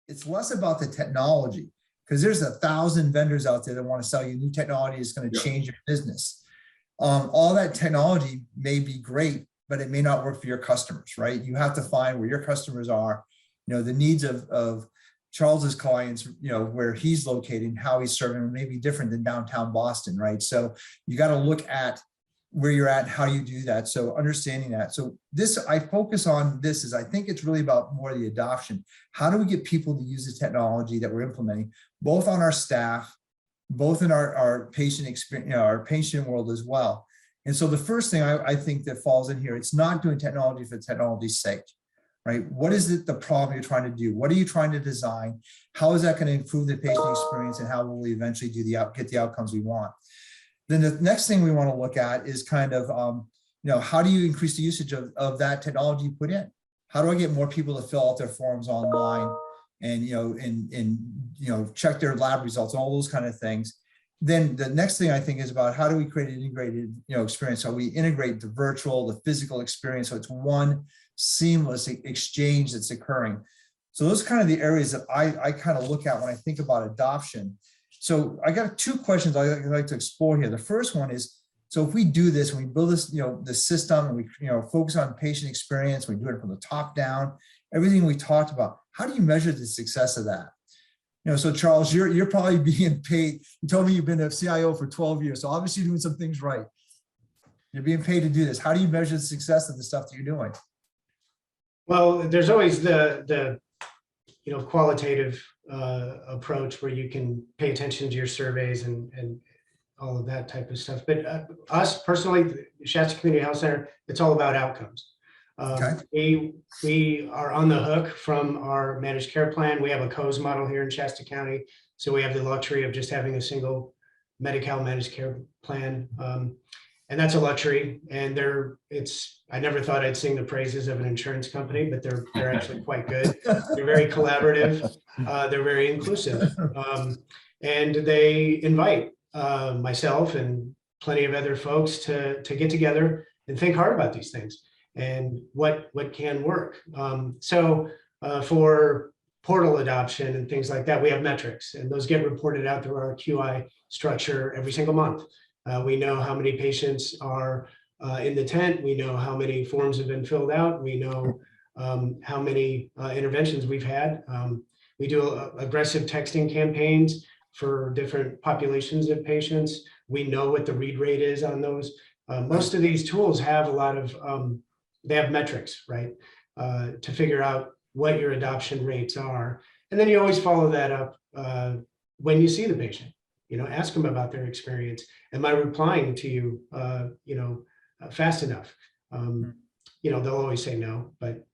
it's less about the technology, because there's 1,000 vendors out there that want to sell you new technology that's going to change your business. All that technology may be great, but it may not work for your customers, right? You have to find where your customers are, the needs of Charles's clients, where he's located, how he's serving them may be different than downtown Boston, right? So you got to look at where you're at, how you do that. So understanding that. So I focus on this is I think it's really about more the adoption. How do we get people to use the technology that we're implementing, both on our staff, both in our patient experience, our patient world as well. And so the first thing I think that falls in here, it's not doing technology for technology's sake, right? What is it, the problem you're trying to do? What are you trying to design? How is that going to improve the patient experience, and how will we eventually get the outcomes we want? Then the next thing we want to look at is kind of, how do you increase the usage of that technology you put in? How do I get more people to fill out their forms online and, check their lab results, all those kind of things. Then the next thing I think is about how do we create an integrated, experience? So we integrate the virtual, the physical experience. So it's one seamless exchange that's occurring. So those are kind of the areas that I kind of look at when I think about adoption. So I got two questions I'd like to explore here. The first one is, so if we do this, and we build this, the system, and we, focus on patient experience, we do it from the top down, everything we talked about, how do you measure the success of that? So Charles, you're probably being paid. You told me you've been a CIO for 12 years. So obviously you're doing some things right. You're being paid to do this. How do you measure the success of the stuff that you're doing? Well, there's always the qualitative approach where you can pay attention to your surveys and all of that type of stuff. But us personally, Shasta Community Health Center, it's all about outcomes. Okay. We are on the hook from our managed care plan. We have a COES model here in Shasta County. So we have the luxury of just having a single Medi-Cal managed care plan. And that's a luxury. And I never thought I'd sing the praises of an insurance company, but they're actually quite good. They're very collaborative. They're very inclusive. And they invite myself and plenty of other folks to get together and think hard about these things and what can work. So for portal adoption and things like that, we have metrics, and those get reported out through our QI structure every single month. We know how many patients are in the tent. We know how many forms have been filled out. We know how many interventions we've had. We do aggressive texting campaigns for different populations of patients. We know what the read rate is on those. Most of these tools have a lot of, they have metrics, right? To figure out what your adoption rates are. And then you always follow that up when you see the patient. Ask them about their experience. Am I replying to you, fast enough? They'll always say no, but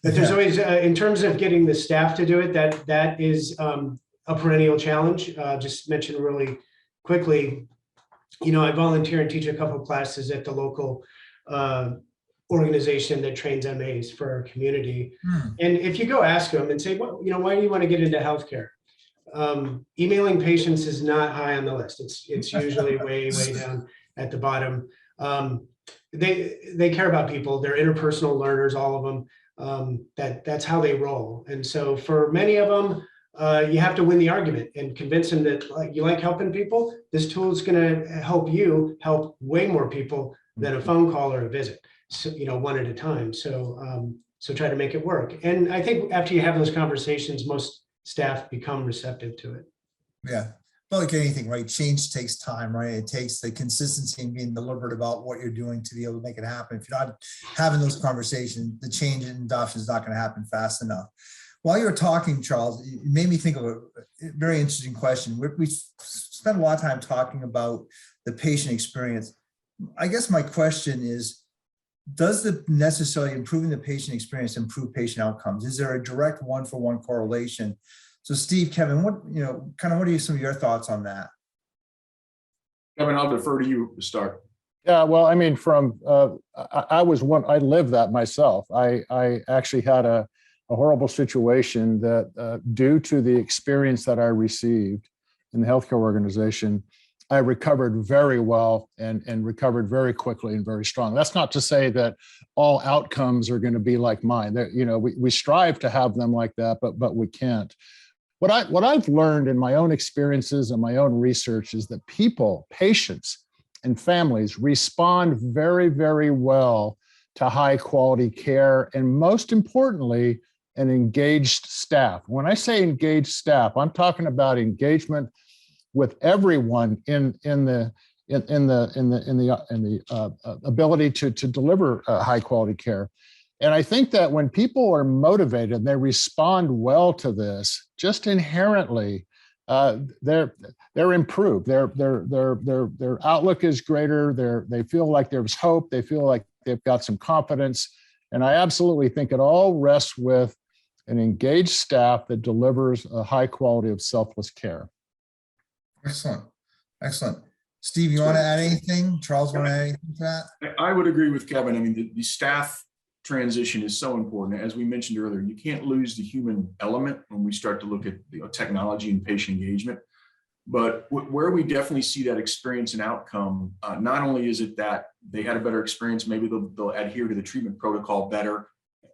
there's always, in terms of getting the staff to do it, that is a perennial challenge. Just mention really quickly, I volunteer and teach a couple of classes at the local organization that trains MAs for our community. And if you go ask them and say, why do you want to get into healthcare? Emailing patients is not high on the list. It's usually way down at the bottom. They care about people. They're interpersonal learners, all of them. That's how they roll. And so for many of them, you have to win the argument and convince them that you like helping people. This tool is going to help you help way more people than a phone call or a visit. So one at a time. So try to make it work. And I think after you have those conversations, most staff become receptive to it. Yeah, but like anything, right? Change takes time, right? It takes the consistency and being deliberate about what you're doing to be able to make it happen. If you're not having those conversations, the change in adoption is not going to happen fast enough. While you were talking, Charles, it made me think of a very interesting question. We spent a lot of time talking about the patient experience. I guess my question is, does the necessarily improving the patient experience improve patient outcomes? Is there a direct one-for-one correlation? So Steve, Kevin, what are some of your thoughts on that? Kevin, I'll defer to you to start. Yeah, well, I mean, I lived that myself. I actually had a horrible situation that due to the experience that I received in the healthcare organization, I recovered very well and recovered very quickly and very strong. That's not to say that all outcomes are going to be like mine. That, you know, we strive to have them like that, but we can't. What I've learned in my own experiences and my own research is that people, patients, and families respond very, very well to high quality care, and most importantly, an engaged staff. When I say engaged staff, I'm talking about engagement with everyone in the ability to deliver high quality care. And I think that when people are motivated and they respond well to this, just inherently, they're improved. Their outlook is greater. They feel like there's hope. They feel like they've got some confidence. And I absolutely think it all rests with an engaged staff that delivers a high quality of selfless care. Excellent. Excellent. Steve, you want to add anything? Charles, want to add anything to that? I would agree with Kevin. I mean, the staff transition is so important. As we mentioned earlier, you can't lose the human element when we start to look at technology and patient engagement. But where we definitely see that experience and outcome, not only is it that they had a better experience, maybe they'll adhere to the treatment protocol better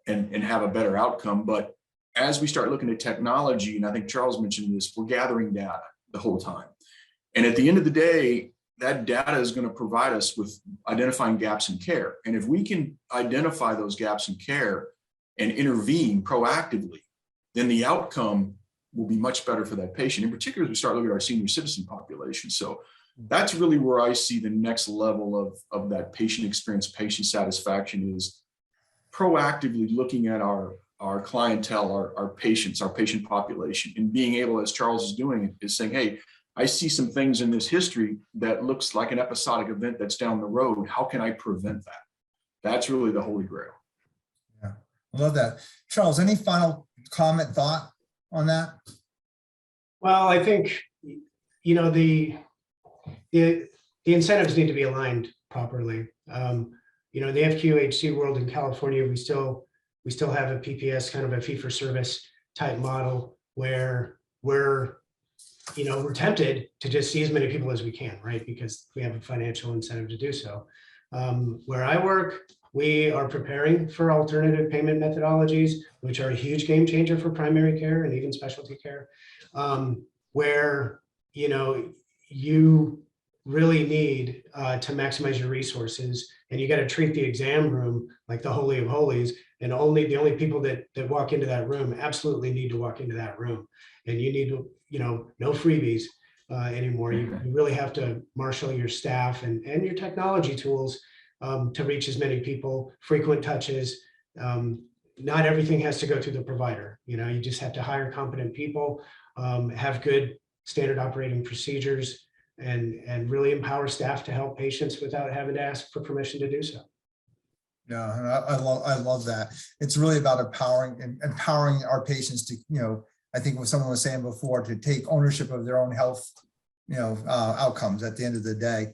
and have a better outcome. But as we start looking at technology, and I think Charles mentioned this, we're gathering data the whole time. And at the end of the day, that data is going to provide us with identifying gaps in care. And if we can identify those gaps in care and intervene proactively, then the outcome will be much better for that patient, in particular as we start looking at our senior citizen population. So that's really where I see the next level of that patient experience, patient satisfaction, is proactively looking at our clientele, our patients, our patient population, and being able, as Charles is doing, is saying, hey, I see some things in this history that looks like an episodic event that's down the road. How can I prevent that? That's really the holy grail. Yeah, I love that. Charles, any final comment, thought on that? Well, I think, you know, the incentives need to be aligned properly. You know, the FQHC world in California, we still have a PPS, kind of a fee-for-service type model, where we're tempted to just see as many people as we can, right? Because we have a financial incentive to do so. Where I work, we are preparing for alternative payment methodologies, which are a huge game changer for primary care and even specialty care, where, you know, you really need to maximize your resources, and you got to treat the exam room like the holy of holies, and the only people that walk into that room absolutely need to walk into that room. And you need to, you know, no freebies anymore. You really have to marshal your staff and your technology tools to reach as many people, frequent touches. Not everything has to go through the provider. You know, you just have to hire competent people, have good standard operating procedures, and really empower staff to help patients without having to ask for permission to do so. Yeah, and I love that. It's really about empowering our patients to, you know, I think what someone was saying before, to take ownership of their own health, you know, outcomes at the end of the day.